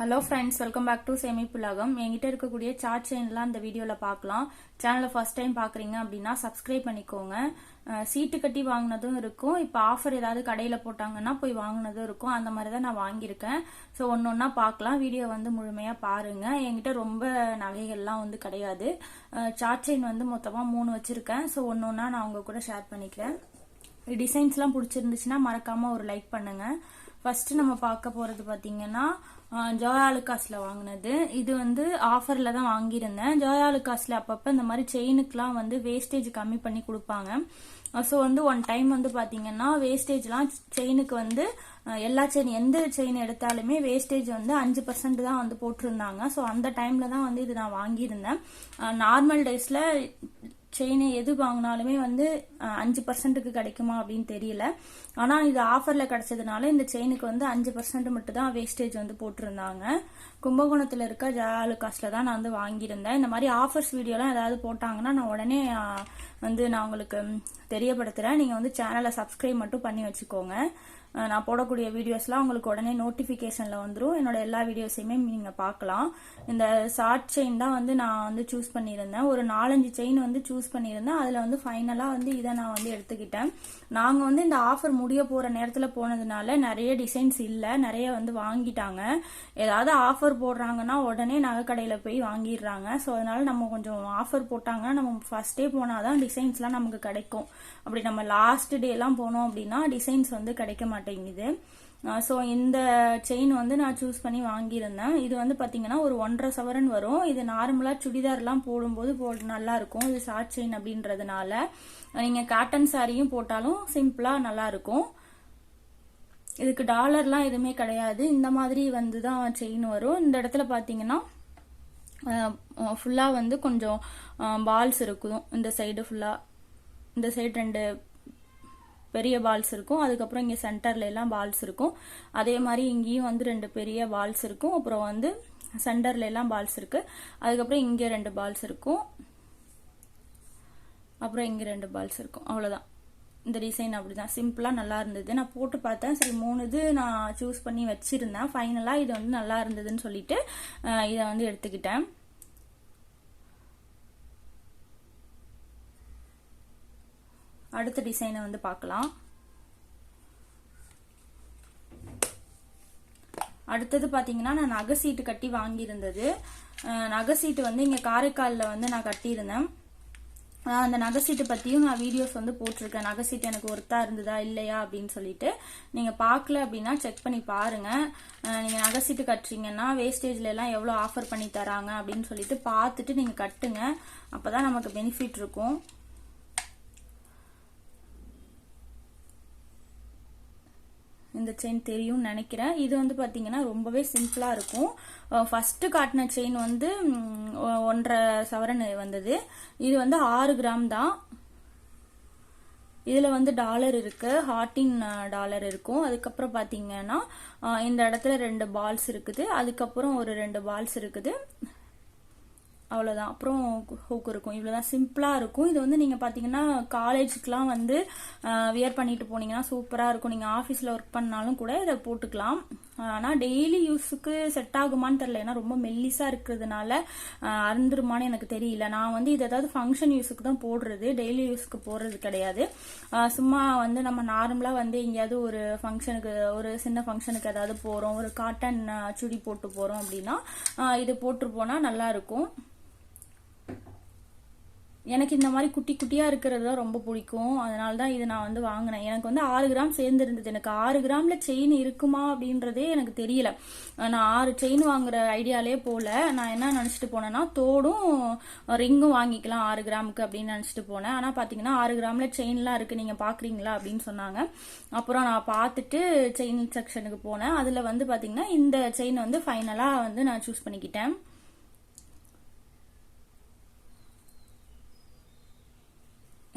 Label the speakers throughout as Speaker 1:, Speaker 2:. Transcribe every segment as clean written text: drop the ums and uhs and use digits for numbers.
Speaker 1: Hello friends, welcome back to சேமி புலகம். என்கிட்ட இருக்கக்கூடிய சார்ட் செயின்லாம் இந்த வீடியோவில் பார்க்கலாம். சேனலை ஃபர்ஸ்ட் டைம் பார்க்குறீங்க அப்படின்னா சப்ஸ்கிரைப் பண்ணிக்கோங்க. சீட்டு கட்டி வாங்கினதும் இருக்கும், இப்போ ஆஃபர் ஏதாவது கடையில் போட்டாங்கன்னா போய் வாங்கினதும் இருக்கும். அந்த மாதிரி தான் நான் வாங்கியிருக்கேன். ஸோ ஒன்று ஒன்றா பார்க்கலாம். வீடியோ வந்து முழுமையாக பாருங்கள். என்கிட்ட ரொம்ப நகைகள்லாம் வந்து கிடையாது. சார்ட் செயின் வந்து மொத்தமாக 3 வச்சுருக்கேன். ஸோ ஒன்று ஒன்றா நான் உங்க கூட ஷேர் பண்ணிக்கிறேன். டிசைன்ஸ்லாம் பிடிச்சிருந்துச்சுன்னா மறக்காமல் ஒரு லைக் பண்ணுங்கள். ஃபர்ஸ்ட் நம்ம பார்க்க போகிறது பார்த்தீங்கன்னா ஜோயா ஆலுகாஸ்ல வாங்கினது. இது வந்து ஆஃபர்ல தான் வாங்கியிருந்தேன். ஜோயா ஆலுகாஸ்ல அப்பப்போ இந்த மாதிரி செயினுக்குலாம் வந்து வேஸ்டேஜ் கம்மி பண்ணி கொடுப்பாங்க. ஸோ வந்து ஒன் டைம் வந்து பார்த்தீங்கன்னா வேஸ்டேஜ்லாம் செயினுக்கு வந்து எல்லா செயின் எந்த செயின் எடுத்தாலுமே வேஸ்டேஜ் வந்து 5% தான் வந்து போட்டிருந்தாங்க. ஸோ அந்த டைம்ல தான் வந்து இது நான் வாங்கியிருந்தேன். நார்மல் டேஸ்ல செயின் எது வாங்கினாலுமே வந்து 5%க்கு கிடைக்குமா அப்படின்னு தெரியல. ஆனால் இது ஆஃபரில் கிடைச்சதுனால இந்த செயினுக்கு வந்து 5% மட்டும் தான் வேஸ்டேஜ் வந்து போட்டிருந்தாங்க. கும்பகோணத்தில் இருக்க ஜோயா ஆலுகாஸ்ல தான் நான் வந்து வாங்கியிருந்தேன். இந்த மாதிரி ஆஃபர்ஸ் வீடியோலாம் ஏதாவது போட்டாங்கன்னா நான் உடனே வந்து நான் உங்களுக்கு தெரியப்படுத்துகிறேன். நீங்கள் வந்து சேனலை சப்ஸ்கிரைப் மட்டும் பண்ணி வச்சுக்கோங்க. நான் போடக்கூடிய வீடியோஸ்லாம் உங்களுக்கு உடனே நோட்டிஃபிகேஷனில் வந்துடும். என்னோட எல்லா வீடியோஸையுமே நீங்கள் பார்க்கலாம். இந்த ஷார்ட் செயின் தான் வந்து நான் வந்து சூஸ் பண்ணியிருந்தேன். ஒரு 4-5 செயின் வந்து சூஸ் பண்ணியிருந்தேன். அதில் வந்து ஃபைனலாக வந்து இதை நான் வந்து எடுத்துக்கிட்டேன். நாங்கள் வந்து இந்த ஆஃபர் முடிய போகிற நேரத்தில் போனதுனால நிறைய டிசைன்ஸ் இல்லை, நிறைய வந்து வாங்கிட்டாங்க. ஏதாவது ஆஃபர் போடுறாங்கன்னா உடனே நகைக்கடையில் போய் வாங்கிடுறாங்க. ஸோ அதனால நம்ம கொஞ்சம் ஆஃபர் போட்டாங்கன்னா நம்ம ஃபர்ஸ்டே போனால் தான் டிசைன்ஸ்லாம் நமக்கு கிடைக்கும். அப்படி நம்ம லாஸ்ட் டேலாம் போனோம் அப்படின்னா டிசைன்ஸ் வந்து கிடைக்க மாட்டேங்குது. ஸோ இந்த செயின் வந்து நான் சூஸ் பண்ணி வாங்கியிருந்தேன். இது வந்து பார்த்தீங்கன்னா ஒரு 1.5 சவரன் வரும். இது நார்மலாக சுடிதார்லாம் போடும்போது நல்லா இருக்கும். இது ஷார்ட் செயின் அப்படின்றதுனால நீங்கள் காட்டன் சாரியும் போட்டாலும் சிம்பிளாக நல்லா இருக்கும். இதுக்கு டாலர்லாம் எதுவுமே கிடையாது. இந்த மாதிரி வந்து தான் செயின் வரும். இந்த இடத்துல பார்த்தீங்கன்னா ஃபுல்லாக வந்து கொஞ்சம் பால்ஸ் இருக்கும். இந்த சைடு ஃபுல்லாக, இந்த சைடு 2 பெரிய பால்ஸ் இருக்கும். அதுக்கப்புறம் இங்கே சென்டர்ல எல்லாம் பால்ஸ் இருக்கும். அதே மாதிரி இங்கேயும் வந்து 2 பெரிய பால்ஸ் இருக்கும். அப்புறம் வந்து சென்டர்ல எல்லாம் பால்ஸ் இருக்கு. அதுக்கப்புறம் இங்கே 2 பால்ஸ் இருக்கும். அப்புறம் இங்கே 2 பால்ஸ் இருக்கும். அவ்வளோதான். இந்த டிசைன் அப்படிதான் சிம்பிளா நல்லா இருந்தது. நான் போட்டு பார்த்தேன். சரி 3 இது நான் சூஸ் பண்ணி வச்சிருந்தேன். ஃபைனலா இது வந்து நல்லா இருந்ததுன்னு சொல்லிட்டு இதை வந்து எடுத்துக்கிட்டேன். அடுத்த டிசைனை வந்து பார்க்கலாம். அடுத்தது பார்த்தீங்கன்னா நான் நகை சீட்டு கட்டி வாங்கியிருந்தது. நகை சீட்டு வந்து இங்கே காரைக்காலில் வந்து நான் கட்டியிருந்தேன். அந்த நகை சீட்டு பற்றியும் நான் வீடியோஸ் வந்து போட்டிருக்கேன். நகை சீட்டு எனக்கு ஒர்த்தா இருந்ததா இல்லையா அப்படின்னு சொல்லிட்டு நீங்கள் பார்க்கல அப்படின்னா செக் பண்ணி பாருங்க. நீங்கள் நகை சீட்டு கட்டுறீங்கன்னா வேஸ்டேஜ்ல எல்லாம் எவ்வளோ ஆஃபர் பண்ணி தராங்க அப்படின்னு சொல்லிட்டு பார்த்துட்டு நீங்கள் கட்டுங்க. அப்போதான் நமக்கு பெனிஃபிட் இருக்கும். இந்த செயின் தெரியும் நினைக்கிறேன். இது வந்து பார்த்தீங்கன்னா ரொம்பவே சிம்பிளாக இருக்கும். ஃபர்ஸ்ட் காட்டின செயின் வந்து 1.5 சவரன் வந்தது. இது வந்து 6 கிராம் தான். இதில் வந்து டாலர் இருக்கு, ஹார்டின் டாலர் இருக்கும். அதுக்கப்புறம் பார்த்தீங்கன்னா இந்த இடத்துல 2 பால்ஸ் இருக்குது. அதுக்கப்புறம் ஒரு 2 பால்ஸ் இருக்குது. அவ்வளோதான். அப்புறம் ஹூக் இருக்கும். இவ்வளோதான் சிம்பிளாக இருக்கும். இது வந்து நீங்கள் பார்த்தீங்கன்னா காலேஜுக்கெலாம் வந்து வியர் பண்ணிட்டு போனீங்கன்னா சூப்பராக இருக்கும். நீங்கள் ஆஃபீஸில் ஒர்க் பண்ணாலும் கூட இதை போட்டுக்கலாம். ஆனால் டெய்லி யூஸுக்கு செட் ஆகுமான்னு தெரியல. ஏன்னா ரொம்ப மெல்லிஸாக இருக்கிறதுனால அருந்துருமான்னு எனக்கு தெரியல. நான் வந்து இது ஏதாவது ஃபங்க்ஷன் யூஸுக்கு தான் போடுறது, டெய்லி யூஸுக்கு போடுறது கிடையாது. சும்மா வந்து நம்ம நார்மலாக வந்து எங்கேயாவது ஒரு ஃபங்க்ஷனுக்கு, ஒரு சின்ன ஃபங்க்ஷனுக்கு ஏதாவது போகிறோம், ஒரு காட்டன் சுடி போட்டு போகிறோம் அப்படின்னா இது போட்டு போனால் நல்லா இருக்கும். எனக்கு இந்த மாதிரி குட்டி குட்டியாக இருக்கிறது தான் ரொம்ப பிடிக்கும். அதனால தான் இது நான் வந்து வாங்கினேன். எனக்கு வந்து 6 கிராம் சேர்ந்துருந்தது. எனக்கு 6 கிராம்ல செயின் இருக்குமா அப்படின்றதே எனக்கு தெரியல. நான் 6 செயின் வாங்குற ஐடியாலே போல. நான் என்ன நினச்சிட்டு போனேன்னா தோடும் ரிங்கும் வாங்கிக்கலாம் 6 கிராமுக்கு அப்படின்னு நினச்சிட்டு போனேன். ஆனால் பார்த்தீங்கன்னா 6 கிராம்ல செயின்லாம் இருக்குது, நீங்கள் பார்க்குறீங்களா அப்படின்னு சொன்னாங்க. அப்புறம் நான் பார்த்துட்டு செயின் செக்ஷனுக்கு போனேன். அதில் வந்து பார்த்தீங்கன்னா இந்த செயின் வந்து ஃபைனலாக வந்து நான் சூஸ் பண்ணிக்கிட்டேன்.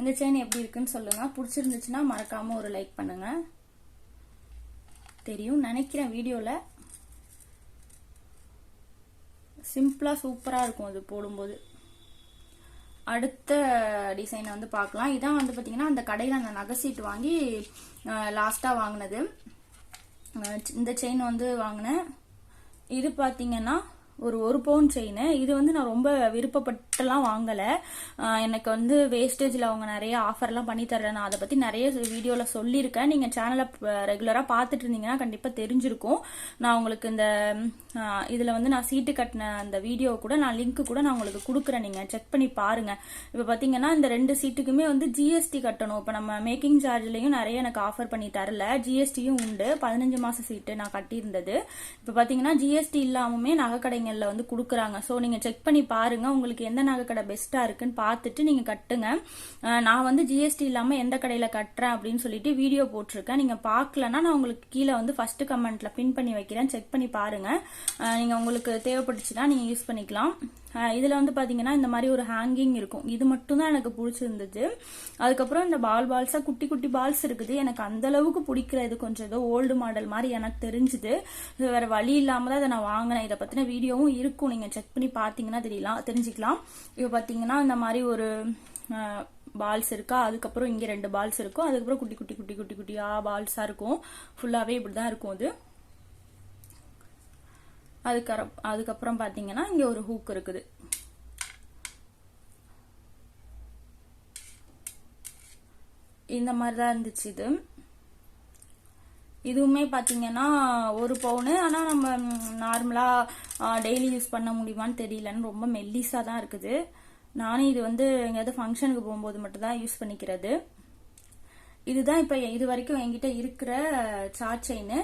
Speaker 1: இந்த செயின் எப்படி இருக்குன்னு சொல்லுங்க. பிடிச்சிருந்துச்சுன்னா மறக்காம ஒரு லைக் பண்ணுங்க. தெரியும் நினைக்கிறேன் வீடியோல. சிம்பிளா சூப்பரா இருக்கும் அது போடும்போது. அடுத்த டிசைனை வந்து பார்க்கலாம். இதான் வந்து பாத்தீங்கன்னா அந்த கடையில அந்த நகை சீட்டு வாங்கி லாஸ்டா வாங்கினது. இந்த செயின் வந்து வாங்கினேன். இது பாத்தீங்கன்னா ஒரு பவுன் செயின். இது வந்து நான் ரொம்ப விருப்பப்பட்டுலாம் வாங்கல. எனக்கு வந்து வேஸ்டேஜ்ல அவங்க நிறைய ஆஃபர்லாம் பண்ணி தர்றேன். நான் அதை பத்தி நிறைய வீடியோல சொல்லியிருக்கேன். நீங்க சேனலை ரெகுலரா பாத்துட்டு இருந்தீங்கன்னா கண்டிப்பா தெரிஞ்சிருக்கும். நான் உங்களுக்கு இந்த இதுல வந்து நான் சீட்டு கட்டின அந்த வீடியோ கூட நான் லிங்க் கூட நான் உங்களுக்கு கொடுக்குறேன். நீங்க செக் பண்ணி பாருங்க. இப்ப பாத்தீங்கன்னா இந்த 2 சீட்டுக்குமே வந்து ஜிஎஸ்டி கட்டணும். இப்ப நம்ம மேக்கிங் சார்ஜ்லயும் நிறைய எனக்கு ஆஃபர் பண்ணி தரல. ஜிஎஸ்டியும் உண்டு. 15 மாச சீட்டு நான் கட்டியிருந்தது. இப்ப பாத்தீங்கன்னா ஜிஎஸ்டி இல்லாமமே நகைக்கடைங்க வந்து குடுக்குறாங்க. சோ நீங்க செக் பண்ணி பாருங்க. உங்களுக்கு எந்த நகை கடை பெஸ்டா இருக்குன்னு பார்த்துட்டு நீங்க கட்டுங்க. நான் வந்து ஜிஎஸ்டி இல்லாம எந்த கடையில கட்டுறேன் அப்படின்னு சொல்லிட்டு வீடியோ போட்டிருக்கேன். நீங்க பார்க்கலன்னா நான் உங்களுக்கு கீழே வந்து ஃபர்ஸ்ட் கமெண்ட்ல பின் பண்ணி வைக்கிறேன். செக் பண்ணி பாருங்க. நீங்க உங்களுக்கு தேவைப்பட்டுச்சுன்னா நீங்க யூஸ் பண்ணிக்கலாம். இதுல வந்து பாத்தீங்கன்னா இந்த மாதிரி ஒரு ஹேங்கிங் இருக்கும். இது மட்டும் தான் எனக்கு பிடிச்சிருந்தது. அதுக்கப்புறம் இந்த பால்ஸா குட்டி குட்டி பால்ஸ் இருக்குது. எனக்கு அந்த அளவுக்கு பிடிக்கிறது கொஞ்சம் ஏதோ ஓல்டு மாடல் மாதிரி எனக்கு தெரிஞ்சுது. வேற வழி இல்லாம தான் இதை நான் வாங்கினேன். இதை பத்தின வீடியோவும் இருக்கும். நீங்க செக் பண்ணி பாத்தீங்கன்னா தெரிஞ்சுக்கலாம். இப்ப பாத்தீங்கன்னா இந்த மாதிரி ஒரு பால்ஸ் இருக்கா. அதுக்கப்புறம் இங்க 2 பால்ஸ் இருக்கும். அதுக்கப்புறம் குட்டி குட்டி குட்டி குட்டி குட்டியா பால்ஸா இருக்கும். ஃபுல்லாவே இப்படிதான் இருக்கும் அது. அதுக்கப்புறம் பாத்தீங்கன்னா இங்க ஒரு ஹூக் இருக்குது. இந்த மாதிரிதான் இருந்துச்சு இது. இதுவுமே பாத்தீங்கன்னா 1 பவுன். ஆனா நம்ம நார்மலா டெய்லி யூஸ் பண்ண முடியுமான்னு தெரியலன்னு ரொம்ப மெல்லிசா தான் இருக்குது. நானும் இது வந்து எங்கேயாவது ஃபங்க்ஷனுக்கு போகும்போது மட்டும் தான் யூஸ் பண்ணிக்கிறது. இதுதான் இப்ப இது வரைக்கும் என்கிட்ட இருக்கிற சார்ட் செயின்.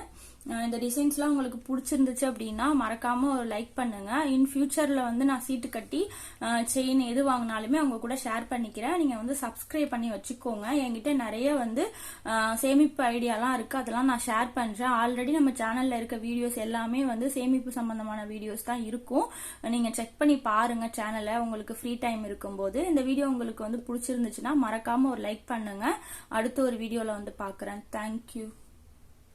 Speaker 1: இந்த டிசைன்ஸ்லாம் உங்களுக்கு பிடிச்சிருந்துச்சு அப்படின்னா மறக்காம ஒரு லைக் பண்ணுங்க. இன் ஃபியூச்சர்ல வந்து நான் சீட்டு கட்டி செயின் எது வாங்கினாலுமே அவங்க கூட ஷேர் பண்ணிக்கிறேன். நீங்க வந்து சப்ஸ்கிரைப் பண்ணி வச்சுக்கோங்க. என்கிட்ட நிறைய வந்து சேமிப்பு ஐடியாலாம் இருக்கு. அதெல்லாம் நான் ஷேர் பண்றேன். ஆல்ரெடி நம்ம சேனல்ல இருக்க வீடியோஸ் எல்லாமே வந்து சேமிப்பு சம்பந்தமான வீடியோஸ் தான் இருக்கும். நீங்க செக் பண்ணி பாருங்க சேனலை உங்களுக்கு ஃப்ரீ டைம் இருக்கும்போது. இந்த வீடியோ உங்களுக்கு வந்து பிடிச்சிருந்துச்சுன்னா மறக்காம ஒரு லைக் பண்ணுங்க. அடுத்த ஒரு வீடியோல வந்து பாக்குறேன். தேங்க்யூ.